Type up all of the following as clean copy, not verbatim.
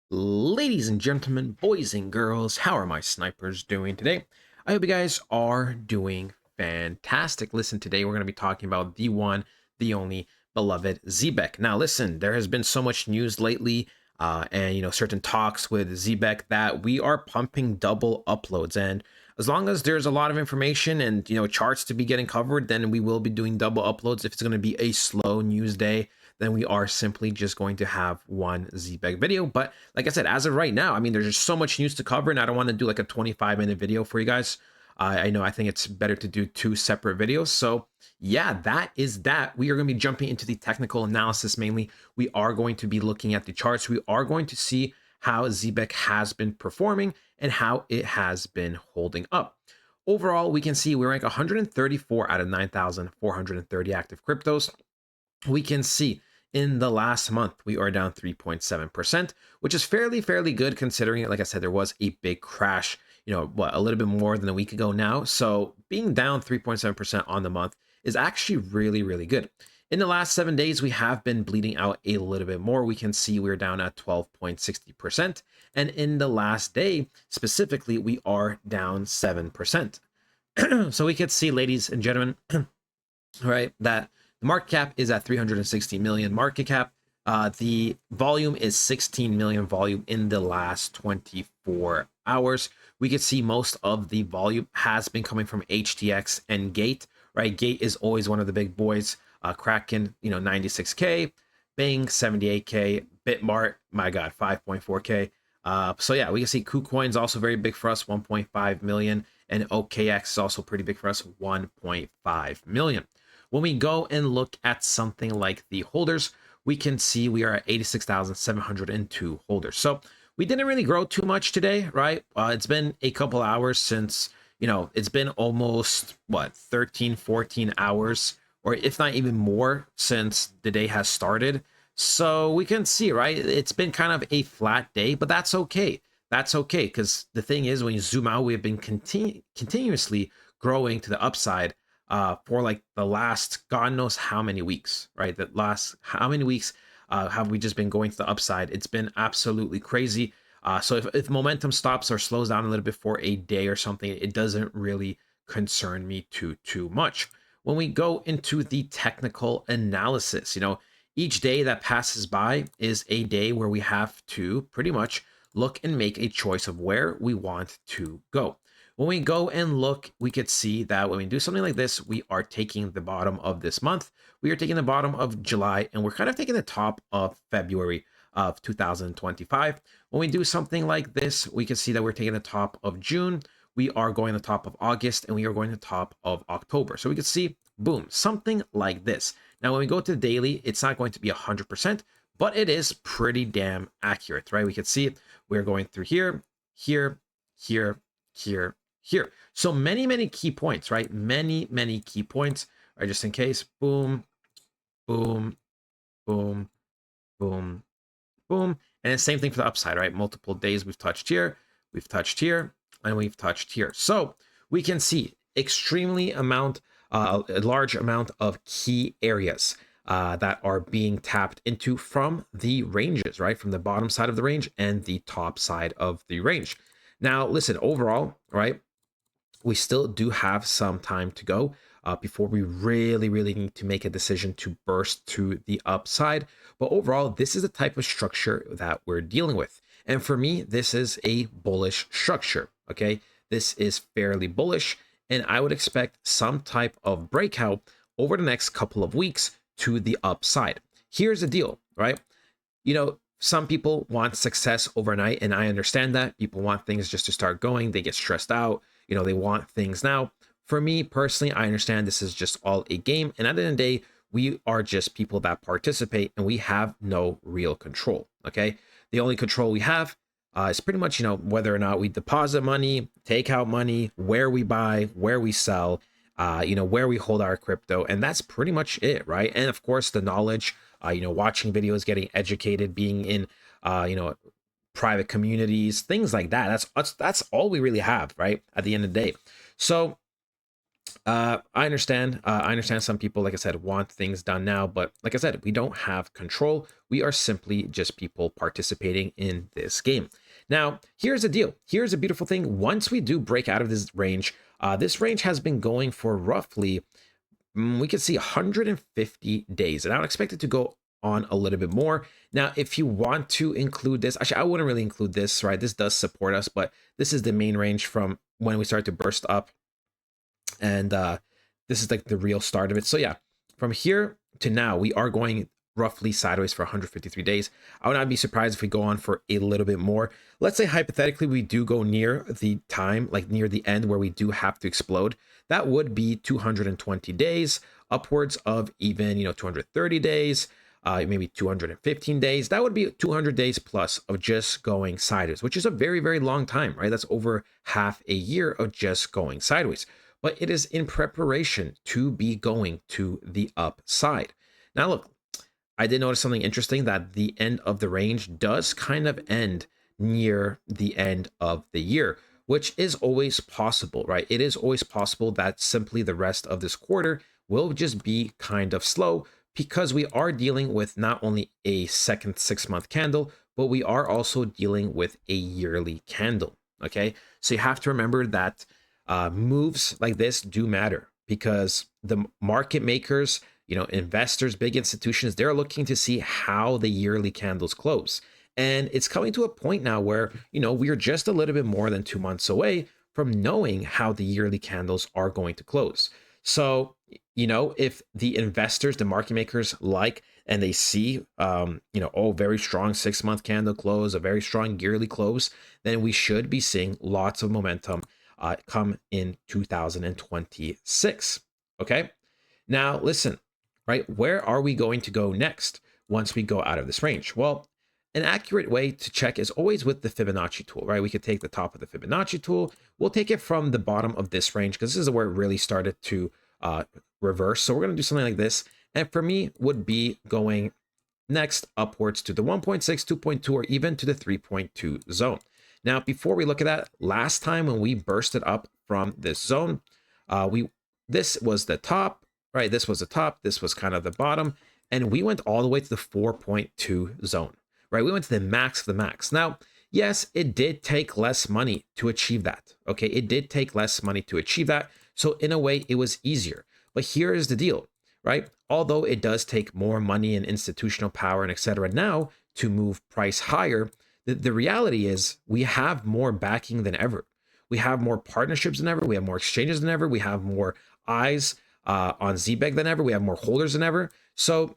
Ladies and gentlemen, boys and girls, how are my snipers doing today? I hope you guys are doing fantastic. Listen, today we're going to be talking about the one, the only beloved Zebec. Now, listen, there has been so much news lately, and certain talks with Zebec that we are pumping double uploads. And as long as there's a lot of information and charts to be getting covered, then we will be doing double uploads. If it's going to be a slow news day, then we are simply just going to have one Zebec video. But like I said, as of right now, I mean, there's just so much news to cover, and I don't want to do like a 25-minute video for you guys. I think it's better to do two separate videos. So yeah, that is that. We are going to be jumping into the technical analysis mainly. We are going to be looking at the charts. We are going to see how Zebec has been performing and how it has been holding up. Overall, we can see we rank 134 out of 9,430 active cryptos. We can see in the last month we are down 3.7%, which is fairly good considering, like I said, there was a big crash, a little bit more than a week ago now. So being down 3.7% on the month is actually really good. In the last 7 days, we have been bleeding out a little bit more. We can see we're down at 12.60%. And in the last day, specifically, we are down 7%. So we could see, ladies and gentlemen, right, that the market cap is at 360 million market cap. The volume is 16 million volume in the last 24 hours. We could see most of the volume has been coming from HTX and Gate, right? Gate is always one of the big boys. Kraken, 96K, Bing, 78K, Bitmart, my God, 5.4K. So yeah, we can see KuCoin's also very big for us, 1.5 million, and OKX is also pretty big for us, 1.5 million. When we go and look at something like the holders, we can see we are at 86,702 holders. So we didn't really grow too much today, right? It's been a couple hours since, it's been almost, 13, 14 hours, or if not even more, since the day has started. So we can see, right? It's been kind of a flat day, but that's okay. That's okay, because the thing is, when you zoom out, we have been continuously growing to the upside for like the last God knows how many weeks, right? That last how many weeks have we just been going to the upside? It's been absolutely crazy. So if momentum stops or slows down a little bit for a day or something, it doesn't really concern me too much. When we go into the technical analysis, each day that passes by is a day where we have to pretty much look and make a choice of where we want to go. When we go and look, we could see that when we do something like this, we are taking the bottom of this month, we are taking the bottom of July, and we're kind of taking the top of February of 2025. When we do something like this, we can see that we're taking the top of June, we are going to the top of August, and we are going to the top of October. So we can see, boom, something like this. Now, when we go to the daily, it's not going to be 100%, but it is pretty damn accurate, right? We can see we're going through here, here, here, here, here. So many key points, right? Many key points, right? Just in case, boom, boom, boom, boom, boom. And the same thing for the upside, right? Multiple days we've touched here, and we've touched here. So we can see extremely a large amount of key areas that are being tapped into from the ranges, right? From the bottom side of the range and the top side of the range. Now, listen, overall, right? We still do have some time to go before we really need to make a decision to burst to the upside. But overall, this is the type of structure that we're dealing with. And for me, this is a bullish structure, okay? This is fairly bullish, and I would expect some type of breakout over the next couple of weeks to the upside. Here's the deal, right? Some people want success overnight, and I understand that. People want things just to start going. They get stressed out. They want things now. For me personally, I understand this is just all a game. And at the end of the day, we are just people that participate, and we have no real control. Okay. The only control we have is pretty much, whether or not we deposit money, take out money, where we buy, where we sell, where we hold our crypto. And that's pretty much it. Right. And of course, the knowledge, watching videos, getting educated, being in, private communities, things like that. That's all we really have, right? At the end of the day. So I understand. I understand some people, like I said, want things done now, but like I said, we don't have control. We are simply just people participating in this game. Now, here's the deal. Here's a beautiful thing. Once we do break out of this range has been going for roughly, we can see 150 days, and I would expect it to go on a little bit more. Now, if you want to include this, actually, I wouldn't really include this, right? This does support us, but this is the main range from when we start to burst up, and this is like the real start of it. So yeah, from here to now, we are going roughly sideways for 153 days. I would not be surprised if we go on for a little bit more. Let's say hypothetically we do go near the time, like near the end where we do have to explode. That would be 220 days, upwards of even 230 days, maybe 215 days. That would be 200 days plus of just going sideways, which is a very, very long time, right? That's over half a year of just going sideways. But it is in preparation to be going to the upside. Now, look, I did notice something interesting, that the end of the range does kind of end near the end of the year, which is always possible, right? It is always possible that simply the rest of this quarter will just be kind of slow, because we are dealing with not only a second 6-month candle, but we are also dealing with a yearly candle. Okay, so you have to remember that moves like this do matter, because the market makers, investors, big institutions, they're looking to see how the yearly candles close. And it's coming to a point now where, we're just a little bit more than 2 months away from knowing how the yearly candles are going to close. So, if the investors, the market makers like, and they see, very strong 6-month candle close, a very strong yearly close, then we should be seeing lots of momentum come in 2026. Okay. Now, listen, right? Where are we going to go next once we go out of this range? Well, an accurate way to check is always with the Fibonacci tool, right? We could take the top of the Fibonacci tool. We'll take it from the bottom of this range, because this is where it really started to reverse. So we're going to do something like this. And for me, would be going next upwards to the 1.6, 2.2, or even to the 3.2 zone. Now, before we look at that, last time when we bursted up from this zone, this was the top, right? This was the top, this was kind of the bottom, and we went all the way to the 4.2 zone, right? We went to the max of the max. Now, yes, it did take less money to achieve that. Okay, it did take less money to achieve that. So in a way, it was easier. But here is the deal, right? Although it does take more money and institutional power and etc. now to move price higher, the reality is we have more backing than ever. We have more partnerships than ever. We have more exchanges than ever. We have more eyes on Zebec than ever. We have more holders than ever. So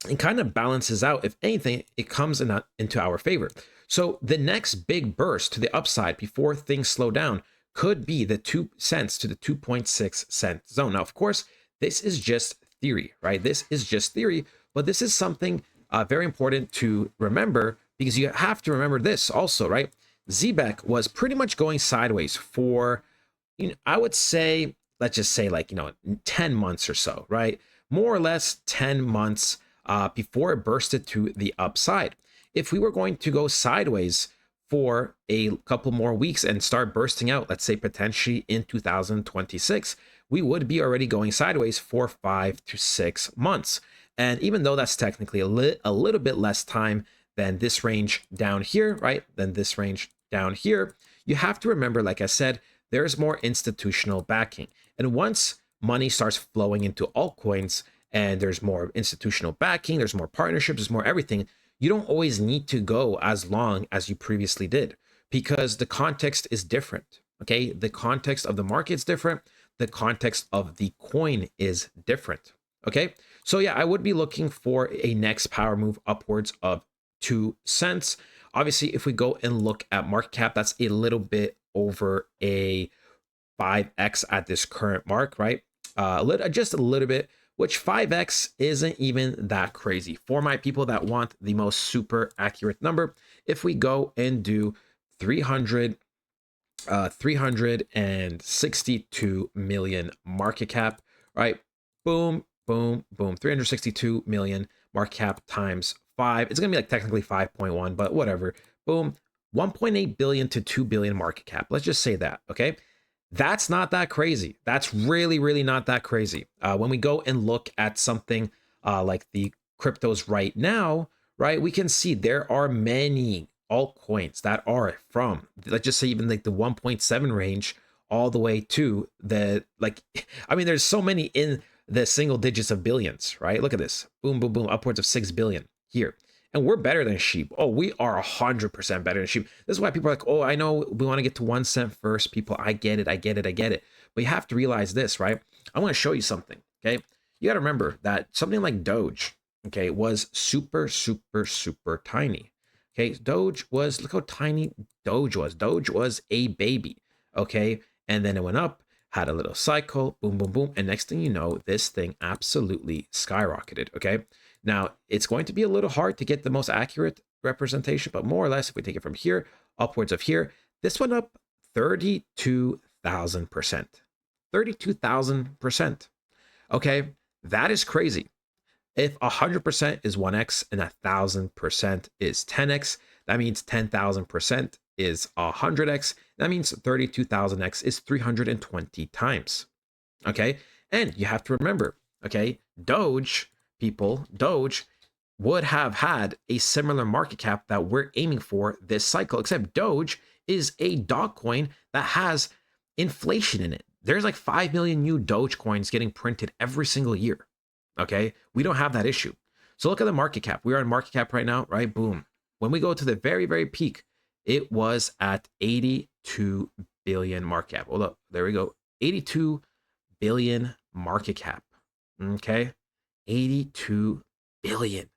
it kind of balances out. If anything, it comes into our favor. So the next big burst to the upside before things slow down could be the 2 cents to the 2.6 cent zone. Now, of course, this is just theory, right? This is just theory, but this is something very important to remember, because you have to remember this also, right? Zebec was pretty much going sideways for, I would say, let's just say 10 months or so, right? More or less 10 months before it bursted to the upside. If we were going to go sideways for a couple more weeks and start bursting out, let's say potentially in 2026, we would be already going sideways for 5 to 6 months. And even though that's technically a little bit less time than this range down here, right? Than this range down here, you have to remember, like I said, there's more institutional backing. And once money starts flowing into altcoins and there's more institutional backing, there's more partnerships, there's more everything, you don't always need to go as long as you previously did, because the context is different. Okay, the context of the market is different. The context of the coin is different. Okay, so yeah, I would be looking for a next power move upwards of 2 cents. Obviously, if we go and look at market cap, that's a little bit over a 5x at this current mark, right? Just a little bit, which 5x isn't even that crazy. For my people that want the most super accurate number, if we go and do 362 million market cap, right? Boom, boom, boom. 362 million market cap times 5. It's going to be like technically 5.1, but whatever. Boom. 1.8 billion to 2 billion market cap. Let's just say that, okay? That's not that crazy. That's really, really not that crazy. When we go and look at something like the cryptos right now, right, we can see there are many altcoins that are from, let's just say, even like the 1.7 range all the way to the, like, I mean, there's so many in the single digits of billions, right? Look at this. Boom, boom, boom, upwards of 6 billion here. And we're better than sheep. Oh, we are 100% better than sheep. This is why people are like, oh, I know we want to get to 1 cent first. People, I get it. I get it. I get it. But you have to realize this, right? I want to show you something. Okay. You got to remember that something like Doge, okay, was super, super, super tiny. Okay. Doge was, look how tiny Doge was. Doge was a baby. Okay. And then it went up, had a little cycle, boom, boom, boom. And next thing you know, this thing absolutely skyrocketed. Okay. Now, it's going to be a little hard to get the most accurate representation, but more or less, if we take it from here, upwards of here, this went up 32,000%. 32,000%. Okay, that is crazy. If 100% is 1x and 1,000% is 10x, that means 10,000% is 100x. That means 32,000x is 320 times. Okay, and you have to remember, okay, Doge would have had a similar market cap that we're aiming for this cycle, except Doge is a dog coin that has inflation in it. There's like 5 million new Doge coins getting printed every single year. Okay, we don't have that issue. So look at the market cap. We are in market cap right now, right? Boom. When we go to the very, very peak, it was at 82 billion market cap. Hold up, there we go. 82 billion market cap. Okay, 82 billion.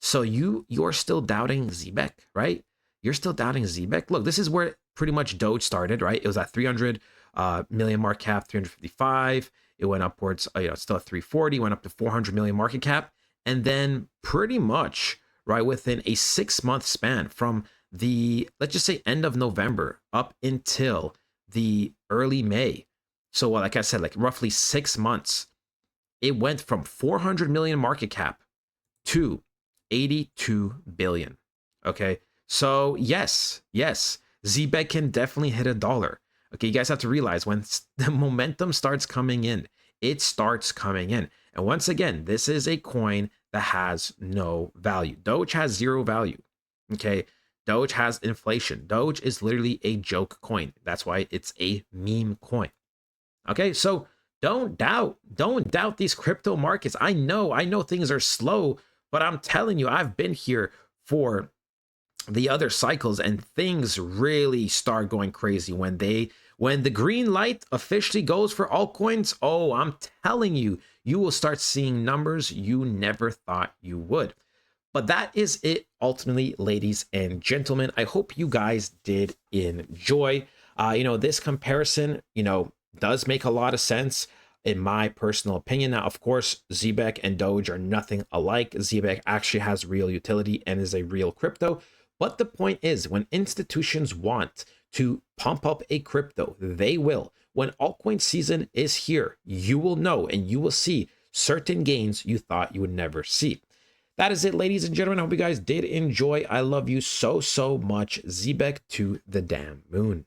So you're still doubting Zebec, right? You're still doubting Zebec. Look, this is where pretty much Doge started, right? It was at 300 million market cap, 355. It went upwards, still at 340, went up to 400 million market cap. And then pretty much, right, within a 6-month span from the, let's just say, end of November up until the early May. So like I said, like roughly 6 months, it went from 400 million market cap to 82 billion. Okay. So yes, Zebec can definitely hit $1. Okay. You guys have to realize when the momentum starts coming in, it starts coming in. And once again, this is a coin that has no value. Doge has zero value. Okay. Doge has inflation. Doge is literally a joke coin. That's why it's a meme coin. Okay. So don't doubt these crypto markets. I know things are slow, but I'm telling you, I've been here for the other cycles and things really start going crazy when the green light officially goes for altcoins. Oh, I'm telling you, you will start seeing numbers you never thought you would. But that is it ultimately, ladies and gentlemen. I hope you guys did enjoy. This comparison, does make a lot of sense in my personal opinion. Now, of course, Zebec and Doge are nothing alike. Zebec actually has real utility and is a real crypto. But the point is, when institutions want to pump up a crypto, they will. When altcoin season is here, you will know and you will see certain gains you thought you would never see. That is it, ladies and gentlemen. I hope you guys did enjoy. I love you so, so much. Zebec to the damn moon.